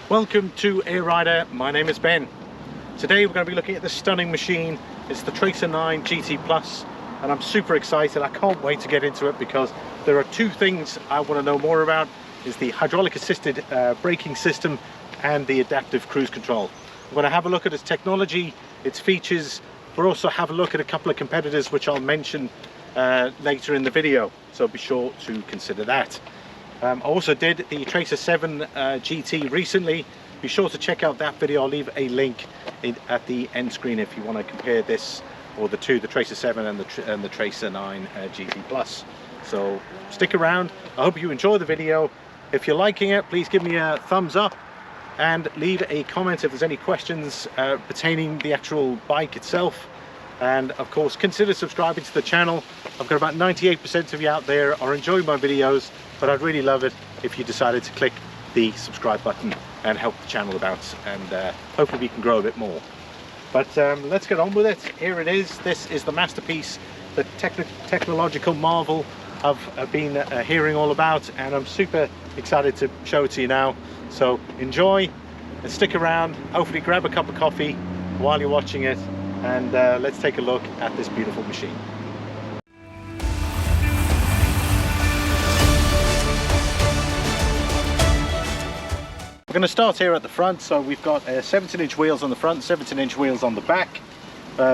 Welcome to Éire. My name is Ben. Today we're going to be looking at this stunning machine. It's the Tracer 9 GT Plus, and I'm super excited. I can't wait to get into it because there are two things I want to know more about. Is the hydraulic assisted braking system and the adaptive cruise control. I'm going to have a look at its technology, its features. We'll also have a look at a couple of competitors which I'll mention later in the video, so be sure to consider that. I also did the Tracer 7 GT recently. Be sure to check out that video. I'll leave a link at the end screen if you want to compare this or the Tracer 7 and the Tracer 9 GT Plus. So stick around. I hope you enjoy the video. If you're liking it, please give me a thumbs up and leave a comment if there's any questions pertaining the actual bike itself. And of course, consider subscribing to the channel. I've got about 98% of you out there are enjoying my videos, but I'd really love it if you decided to click the subscribe button and help the channel about, and hopefully we can grow a bit more. But let's get on with it. Here it is. This is the masterpiece, the technological marvel I've been hearing all about, and I'm super excited to show it to you now. So enjoy and stick around. Hopefully grab a cup of coffee while you're watching it, and let's take a look at this beautiful machine. We're going to start here at the front. So we've got 17-inch wheels on the front, 17-inch wheels on the back.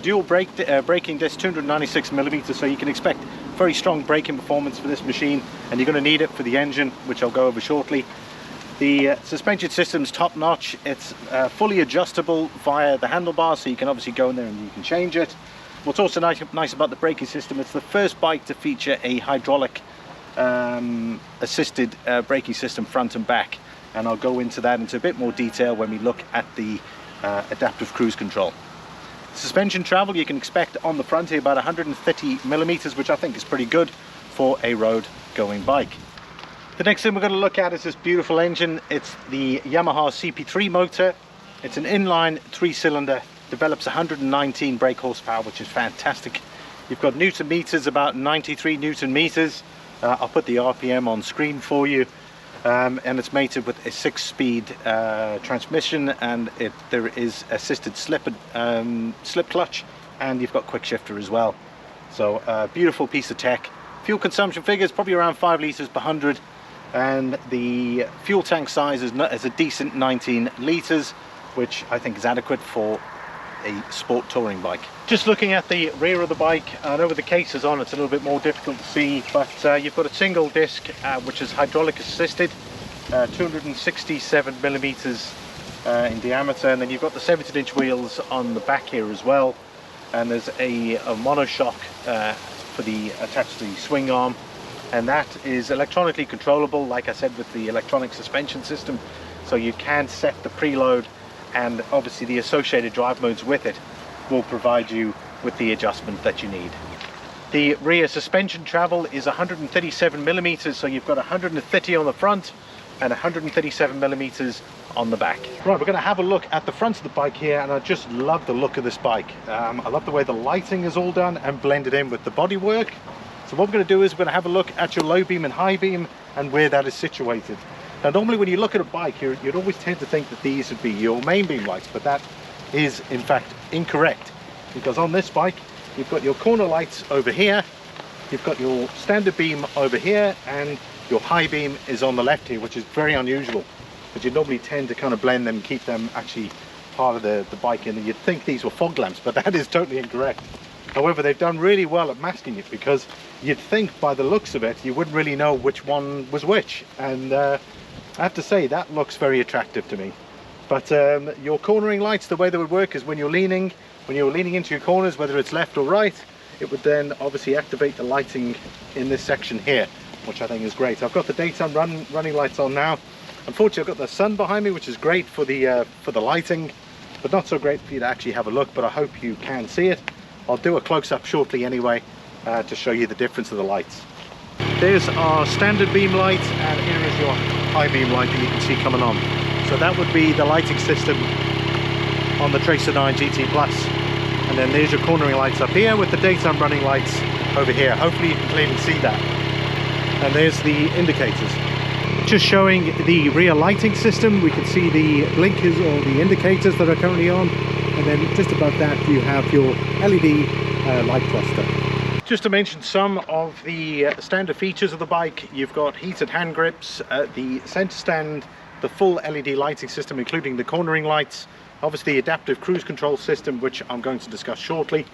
Dual braking disc, 296mm, so you can expect very strong braking performance for this machine, and you're going to need it for the engine, which I'll go over shortly. The suspension system's top notch. It's fully adjustable via the handlebar, so you can obviously go in there and you can change it. What's also nice about the braking system, it's the first bike to feature a hydraulic assisted braking system front and back, and I'll go into that into a bit more detail when we look at the adaptive cruise control. Suspension travel you can expect on the front here about 130mm, which I think is pretty good for a road going bike. The next thing we're going to look at is this beautiful engine. It's the Yamaha CP3 motor. It's an inline 3-cylinder, develops 119 brake horsepower, which is fantastic. You've got Newton meters, about 93 Newton meters. I'll put the RPM on screen for you. And it's mated with a 6-speed transmission, and there is assisted slip clutch, and you've got quickshifter as well. So beautiful piece of tech. Fuel consumption figures probably around 5 litres per 100, and the fuel tank size is a decent 19 litres, which I think is adequate for a sport touring bike. Just looking at the rear of the bike, I know with the cases on it's a little bit more difficult to see, but you've got a single disc which is hydraulic assisted, 267mm in diameter, and then you've got the 17-inch wheels on the back here as well, and there's a monoshock for the attached to the swing arm, and that is electronically controllable, like I said, with the electronic suspension system, so you can set the preload, and obviously the associated drive modes with it will provide you with the adjustment that you need. The rear suspension travel is 137mm, so you've got 130 on the front and 137mm on the back. Right, we're going to have a look at the front of the bike here, and I just love the look of this bike. I love the way the lighting is all done and blended in with the bodywork. So what we're going to do is we're going to have a look at your low beam and high beam and where that is situated. Now normally when you look at a bike, you'd always tend to think that these would be your main beam lights, but that is in fact incorrect, because on this bike you've got your corner lights over here, you've got your standard beam over here, and your high beam is on the left here, which is very unusual, because you normally tend to kind of blend them, keep them actually part of the bike, and you'd think these were fog lamps, but that is totally incorrect. However, they've done really well at masking it, because you'd think by the looks of it you wouldn't really know which one was which, and I have to say that looks very attractive to me. But your cornering lights, the way they would work is when you're leaning into your corners, whether it's left or right, it would then obviously activate the lighting in this section here, which I think is great. I've got the daytime running lights on now. Unfortunately, I've got the sun behind me, which is great for the lighting, but not so great for you to actually have a look, but I hope you can see it. I'll do a close-up shortly anyway to show you the difference of the lights. There's our standard beam light, and here is your high beam light that you can see coming on. So that would be the lighting system on the Tracer 9 GT Plus. And then there's your cornering lights up here with the daytime running lights over here. Hopefully you can clearly see that. And there's the indicators. Just showing the rear lighting system. We can see the blinkers or the indicators that are currently on, and then just above that you have your LED light cluster. Just to mention some of the standard features of the bike, you've got heated hand grips, the center stand, the full LED lighting system including the cornering lights, obviously the adaptive cruise control system, which I'm going to discuss shortly,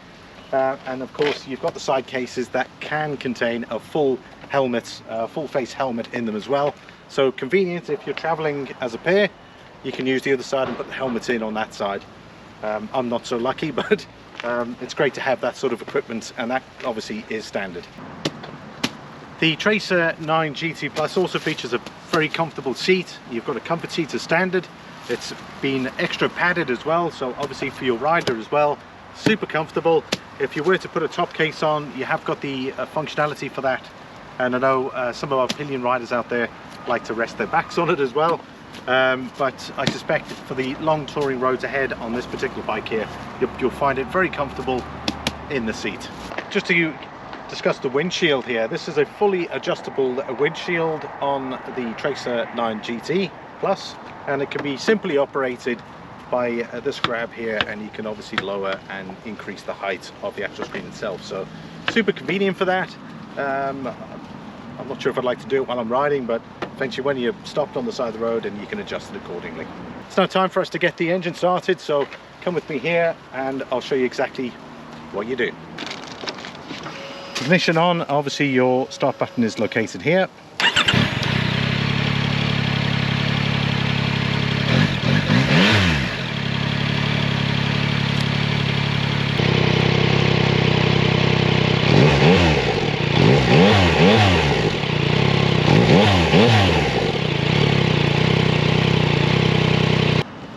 and of course you've got the side cases that can contain a full helmet, full face helmet in them as well. So convenient if you're traveling as a pair, you can use the other side and put the helmets in on that side. I'm not so lucky, but it's great to have that sort of equipment, and that obviously is standard. The Tracer 9 GT Plus also features a very comfortable seat. You've got a Compititors standard. It's been extra padded as well, so obviously for your rider as well, super comfortable. If you were to put a top case on, you have got the functionality for that. And I know some of our pillion riders out there like to rest their backs on it as well. But I suspect for the long touring roads ahead on this particular bike here, you'll find it very comfortable in the seat. Just to discuss the windshield here, this is a fully adjustable windshield on the Tracer 9 GT Plus, and it can be simply operated by this grab here, and you can obviously lower and increase the height of the actual screen itself. So super convenient for that. I'm not sure if I'd like to do it while I'm riding, but eventually when you're stopped on the side of the road, and you can adjust it accordingly. It's now time for us to get the engine started, so come with me here and I'll show you exactly what you do. Ignition on, obviously your start button is located here.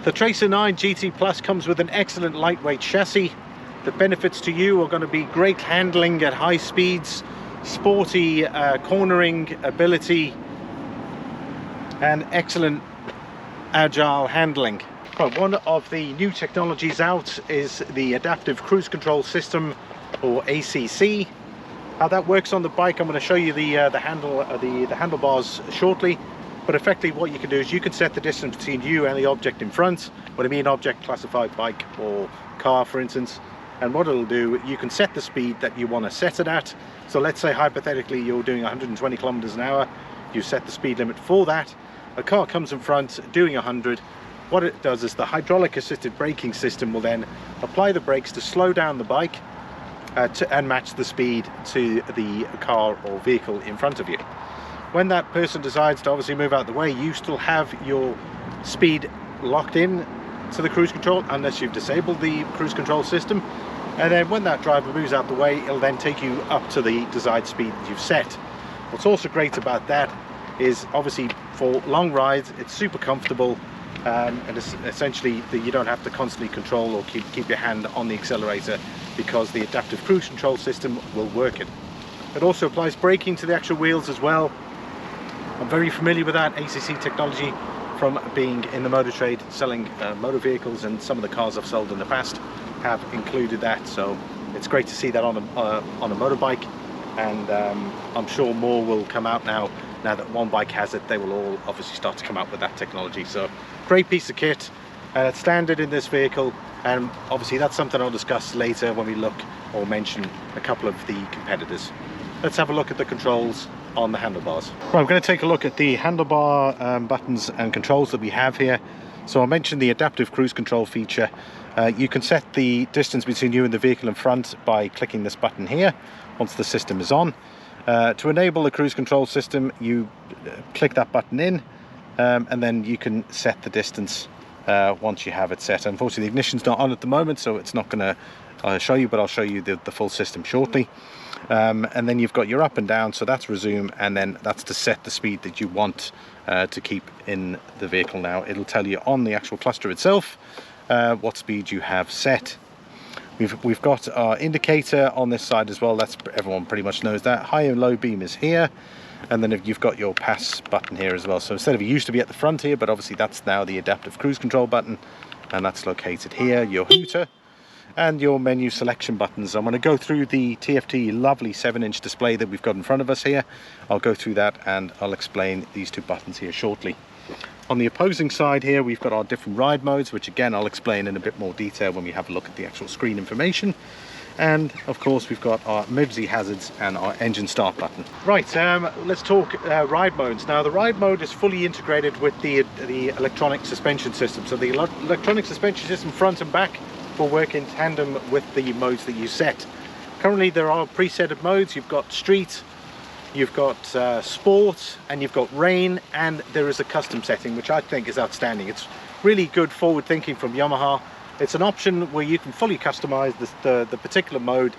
The Tracer 9 GT Plus comes with an excellent lightweight chassis. The benefits to you are going to be great handling at high speeds, sporty cornering ability, and excellent agile handling. Well, one of the new technologies out is the adaptive cruise control system, or ACC. How that works on the bike, I'm going to show you the handlebars shortly. But effectively what you can do is you can set the distance between you and the object in front. When I mean object, classified bike or car for instance. And what it'll do, you can set the speed that you want to set it at. So let's say hypothetically you're doing 120 kilometers an hour. You set the speed limit for that. A car comes in front doing 100. What it does is the hydraulic assisted braking system will then apply the brakes to slow down the bike and match the speed to the car or vehicle in front of you. When that person decides to obviously move out the way, you still have your speed locked in to the cruise control unless you've disabled the cruise control system, and then when that driver moves out the way, it'll then take you up to the desired speed that you've set. What's also great about that is obviously for long rides it's super comfortable, and it's essentially that you don't have to constantly control or keep your hand on the accelerator, because the adaptive cruise control system will work it. It also applies braking to the actual wheels as well. I'm very familiar with that ACC technology from being in the motor trade, selling motor vehicles, and some of the cars I've sold in the past have included that. So it's great to see that on a motorbike, and I'm sure more will come out now that one bike has it. They will all obviously start to come out with that technology. So great piece of kit, and it's standard in this vehicle, and obviously that's something I'll discuss later when we look or mention a couple of the competitors. Let's have a look at the controls on the handlebars. Right, I'm going to take a look at the handlebar buttons and controls that we have here. So I mentioned the adaptive cruise control feature. You can set the distance between you and the vehicle in front by clicking this button here once the system is on. To enable the cruise control system, you click that button in, and then you can set the distance once you have it set. Unfortunately the ignition's not on at the moment, so it's not going to show you, but I'll show you the full system shortly. And then you've got your up and down, so that's resume, and then that's to set the speed that you want to keep in the vehicle. Now it'll tell you on the actual cluster itself what speed you have set. We've got our indicator on this side as well. That's, everyone pretty much knows that. High and low beam is here, and then you've got your pass button here as well. So instead of, it used to be at the front here, but obviously that's now the adaptive cruise control button, and that's located here. Your hooter, and your menu selection buttons. I'm going to go through the TFT lovely 7-inch display that we've got in front of us here. I'll go through that and I'll explain these two buttons here shortly. On the opposing side here, we've got our different ride modes, which again I'll explain in a bit more detail when we have a look at the actual screen information. And of course we've got our emergency hazards and our engine start button. Right, let's talk ride modes. Now the ride mode is fully integrated with the electronic suspension system. So the electronic suspension system front and back will work in tandem with the modes that you set. Currently there are preset modes. You've got street, you've got sport, and you've got rain, and there is a custom setting which I think is outstanding. It's really good forward thinking from Yamaha. It's an option where you can fully customize the particular mode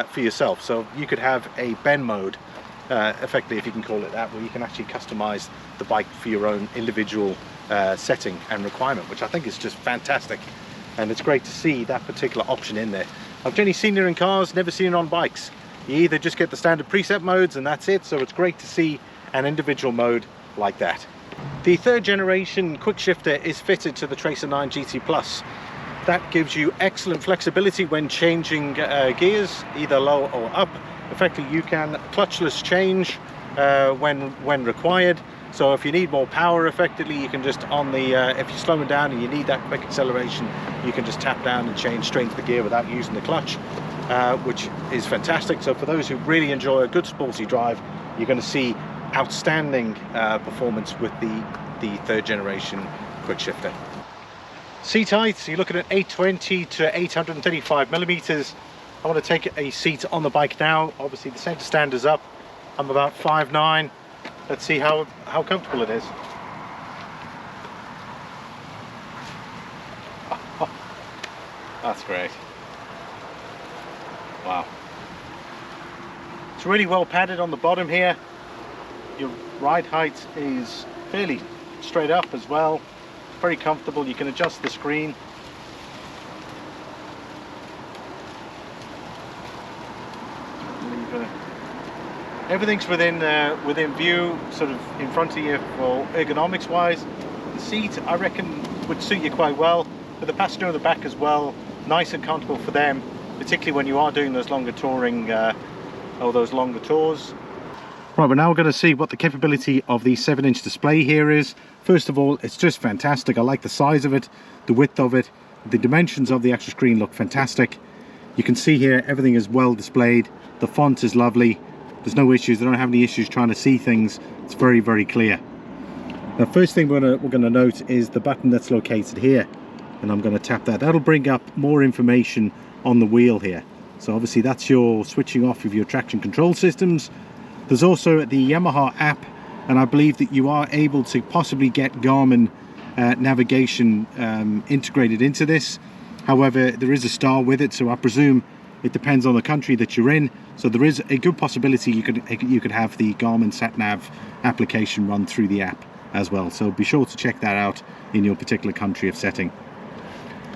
for yourself. So you could have a bend mode, effectively, if you can call it that, where you can actually customize the bike for your own individual setting and requirement, which I think is just fantastic. And it's great to see that particular option in there. I've generally seen it in cars, never seen it on bikes. You either just get the standard preset modes and that's it, so it's great to see an individual mode like that. The 3rd generation quickshifter is fitted to the Tracer 9 GT Plus. That gives you excellent flexibility when changing gears, either low or up. Effectively, you can clutchless change when required. So if you need more power, effectively, you can just if you're slowing down and you need that quick acceleration, you can just tap down and change straight into the gear without using the clutch, which is fantastic. So for those who really enjoy a good sporty drive, you're going to see outstanding performance with the 3rd generation quickshifter. Seat height, you're looking at 820 to 835 millimeters. I want to take a seat on the bike now. Obviously the center stand is up. I'm about 5'9". Let's see how comfortable it is. Oh, that's great. Wow. It's really well padded on the bottom here. Your ride height is fairly straight up as well. Very comfortable. You can adjust the screen. Everything's within view, sort of in front of you. For ergonomics wise, the seat I reckon would suit you quite well. For the passenger in the back as well, nice and comfortable for them, particularly when you are doing those longer touring or those longer tours. Right, we're now going to see what the capability of the 7-inch display here is. First of all, it's just fantastic. I like the size of it, the width of it, the dimensions of the actual screen look fantastic. You can see here everything is well displayed. The font is lovely. There's no issues. I don't have any issues trying to see things. It's very, very clear. The first thing we're going to note is the button that's located here, and I'm going to tap that. That'll bring up more information on the wheel here. So obviously that's your switching off of your traction control systems. There's also the Yamaha app, and I believe that you are able to possibly get Garmin navigation integrated into this. However, there is a star with it, so I presume it depends on the country that you're in. So there is a good possibility you could have the Garmin SatNav application run through the app as well. So be sure to check that out in your particular country of setting.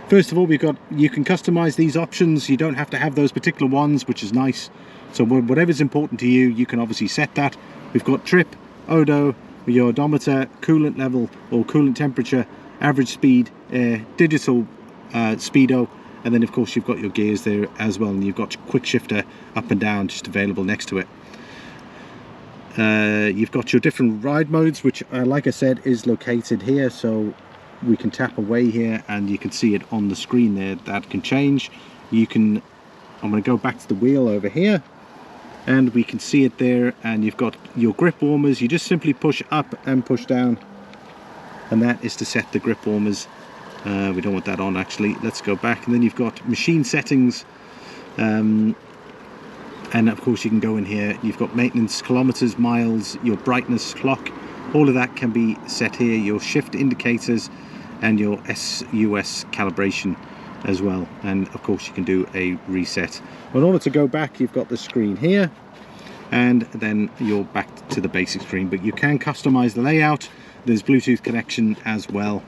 First of all, you can customize these options. You don't have to have those particular ones, which is nice. So whatever's important to you, you can obviously set that. We've got trip, odo, your odometer, coolant level or coolant temperature, average speed, digital speedo, and then of course you've got your gears there as well, and you've got quick shifter up and down just available next to it. You've got your different ride modes, which like I said is located here, so we can tap away here and you can see it on the screen there. That can change. I'm going to go back to the wheel over here and we can see it there, and you've got your grip warmers. You just simply push up and push down, and that is to set the grip warmers. We don't want that on actually. Let's go back, and then you've got machine settings, and of course you can go in here. You've got maintenance, kilometers, miles, your brightness, clock, all of that can be set here. Your shift indicators and your SUS calibration as well, and of course you can do a reset. In order to go back, you've got the screen here, and then you're back to the basic screen, but you can customize the layout. There's Bluetooth connection as well.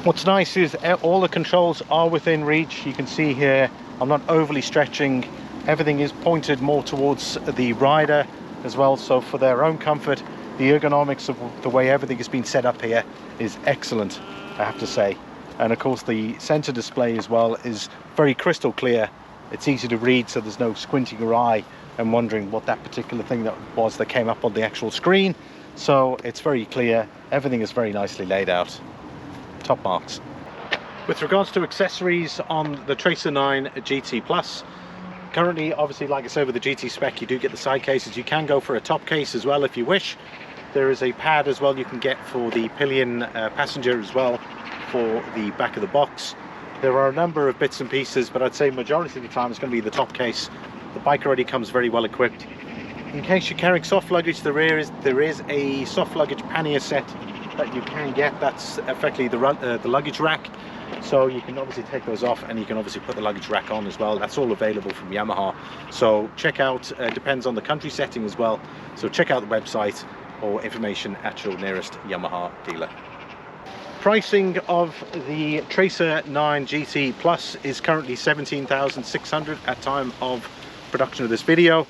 What's nice is all the controls are within reach. You can see here I'm not overly stretching. Everything is pointed more towards the rider as well, so for their own comfort, the ergonomics of the way everything has been set up here is excellent, I have to say. And of course the center display as well is very crystal clear. It's easy to read, so there's no squinting your eye and wondering what that particular thing that was that came up on the actual screen. So it's very clear, everything is very nicely laid out. Top marks. With regards to accessories on the Tracer 9 GT Plus, currently, obviously, like I said, with the GT spec, you do get the side cases. You can go for a top case as well if you wish. There is a pad as well you can get for the pillion passenger as well, for the back of the box. There are a number of bits and pieces, but I'd say majority of the time it's going to be the top case. The bike already comes very well equipped. In case you're carrying soft luggage, there is a soft luggage pannier set that you can get. That's effectively the luggage rack. So you can obviously take those off, and you can obviously put the luggage rack on as well. That's all available from Yamaha. So check out, depends on the country setting as well. So check out the website or information at your nearest Yamaha dealer. Pricing of the Tracer 9 GT Plus is currently 17,600 at time of production of this video.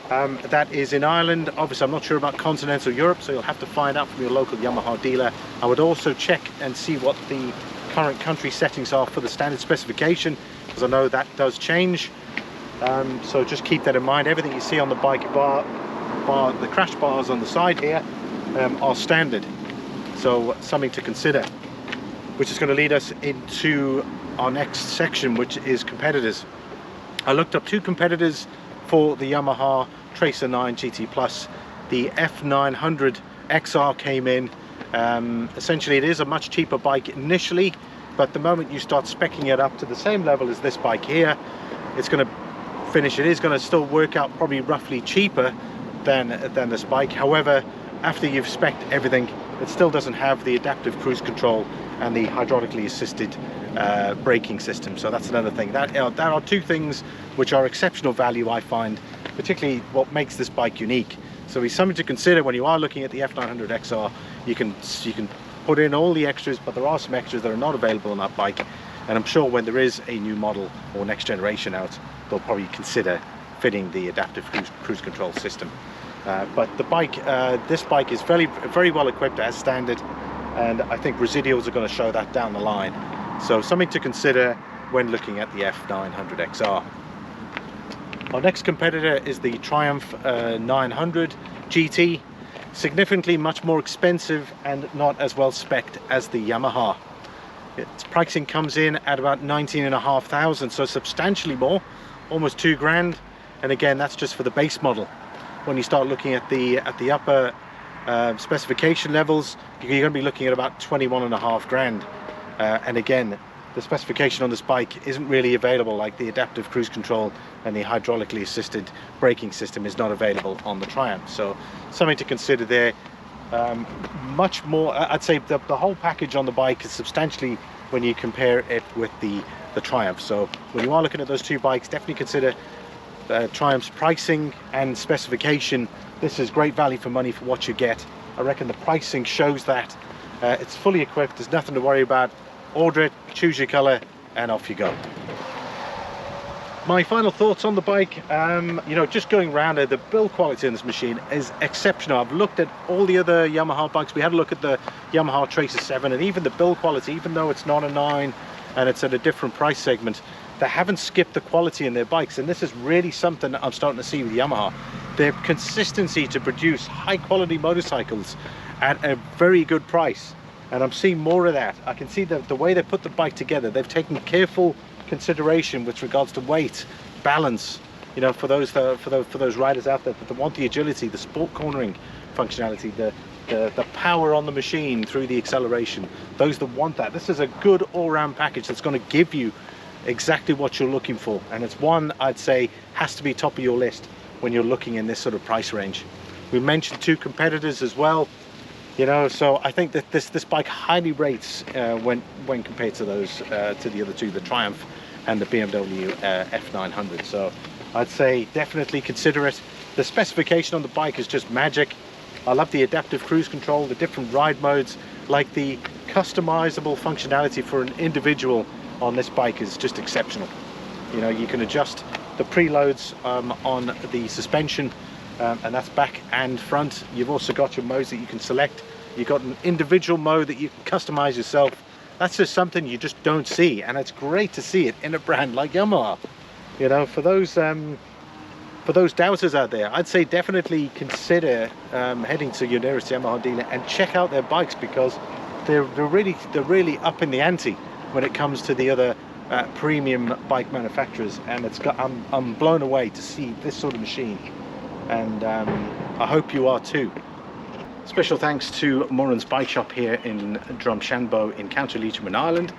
That is in Ireland. Obviously, I'm not sure about continental Europe, so you'll have to find out from your local Yamaha dealer. I would also check and see what the current country settings are for the standard specification, because I know that does change. So just keep that in mind. Everything you see on the bike, bar the crash bars on the side here, are standard. So something to consider, which is going to lead us into our next section, which is competitors. I looked up two competitors for the Yamaha Tracer 9 GT Plus. The F900 XR came in. Essentially it is a much cheaper bike initially, but the moment you start speccing it up to the same level as this bike here, it's going to finish. It is going to still work out probably roughly cheaper than this bike. However, after you've specced everything, it still doesn't have the adaptive cruise control and the hydraulically assisted braking system. So that's another thing. That are two things which are exceptional value, I find, particularly what makes this bike unique. So it's something to consider when you are looking at the F900 XR. You can put in all the extras, but there are some extras that are not available on that bike. And I'm sure when there is a new model or next generation out, they'll probably consider fitting the adaptive cruise control system. But the bike, this bike is very well equipped as standard, and I think residuals are going to show that down the line. So something to consider when looking at the F900 XR. Our next competitor is the Triumph 900 GT, significantly much more expensive and not as well specced as the Yamaha. Its pricing comes in at about 19,500, so substantially more, almost 2 grand. And again, that's just for the base model. When you start looking at the upper specification levels, you're going to be looking at about 21.5 grand. And again, the specification on this bike isn't really available, like the adaptive cruise control and the hydraulically assisted braking system is not available on the Triumph. So something to consider there. Much more, I'd say the whole package on the bike is substantially when you compare it with the Triumph. So when you are looking at those two bikes, definitely consider Triumph's pricing and specification. This is great value for money for what you get. I reckon the pricing shows that. It's fully equipped, there's nothing to worry about. Order it, choose your color, and off you go. My final thoughts on the bike, you know, just going around it, the build quality in this machine is exceptional. I've looked at all the other Yamaha bikes. We had a look at the Yamaha Tracer 7, and even the build quality, even though it's not a 9 and it's at a different price segment, they haven't skipped the quality in their bikes. And this is really something that I'm starting to see with Yamaha. Their consistency to produce high quality motorcycles at a very good price. And I'm seeing more of that. I can see the way they put the bike together. They've taken careful consideration with regards to weight, balance. You know, for those riders out there that want the agility, the sport cornering functionality, the power on the machine through the acceleration. Those that want that. This is a good all-round package that's going to give you exactly what you're looking for. And it's one I'd say has to be top of your list when you're looking in this sort of price range. We mentioned two competitors as well. You know, so I think that this bike highly rates when compared to those to the other two, the Triumph and the BMW F900. So I'd say definitely consider it. The specification on the bike is just magic. I love the adaptive cruise control, the different ride modes, like the customizable functionality for an individual on this bike is just exceptional. You know, you can adjust the preloads on the suspension. And that's back and front. You've also got your modes that you can select. You've got an individual mode that you can customize yourself. that's just something you just don't see, and it's great to see it in a brand like Yamaha. You know, for those doubters out there, I'd say definitely consider heading to your nearest Yamaha dealer and check out their bikes, because they're really up in the ante when it comes to the other premium bike manufacturers, and I'm blown away to see this sort of machine, and I hope you are too. Special thanks to Morans Bike Shop here in Drumshanbo in County Leitrim in Ireland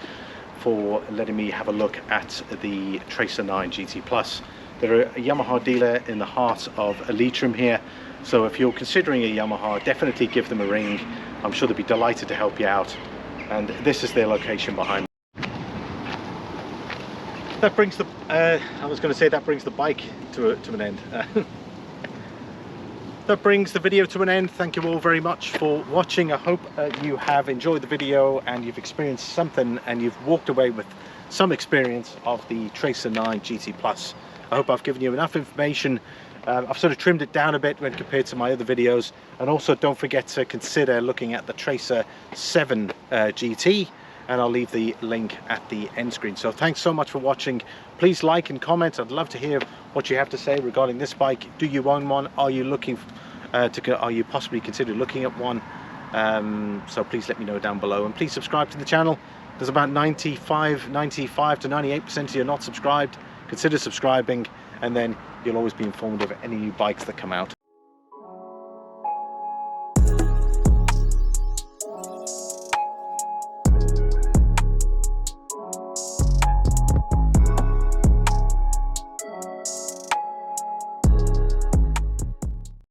for letting me have a look at the Tracer 9 GT Plus. They're a Yamaha dealer in the heart of Leitrim here, so if you're considering a Yamaha, definitely give them a ring. I'm sure they'll be delighted to help you out, and this is their location behind me. That brings the that brings the bike to an end. That brings the video to an end. Thank you all very much for watching. I hope you have enjoyed the video and you've experienced something, and you've walked away with some experience of the Tracer 9 GT Plus. I hope I've given you enough information. I've sort of trimmed it down a bit when compared to my other videos, and also don't forget to consider looking at the Tracer 7 GT, and I'll leave the link at the end screen. So thanks so much for watching. Please like and comment. I'd love to hear what you have to say regarding this bike. Do you own one? Are you looking are you possibly consider looking at one? So please let me know down below, and please subscribe to the channel. There's about 95 to 98% of you are not subscribed. Consider subscribing, and then you'll always be informed of any new bikes that come out.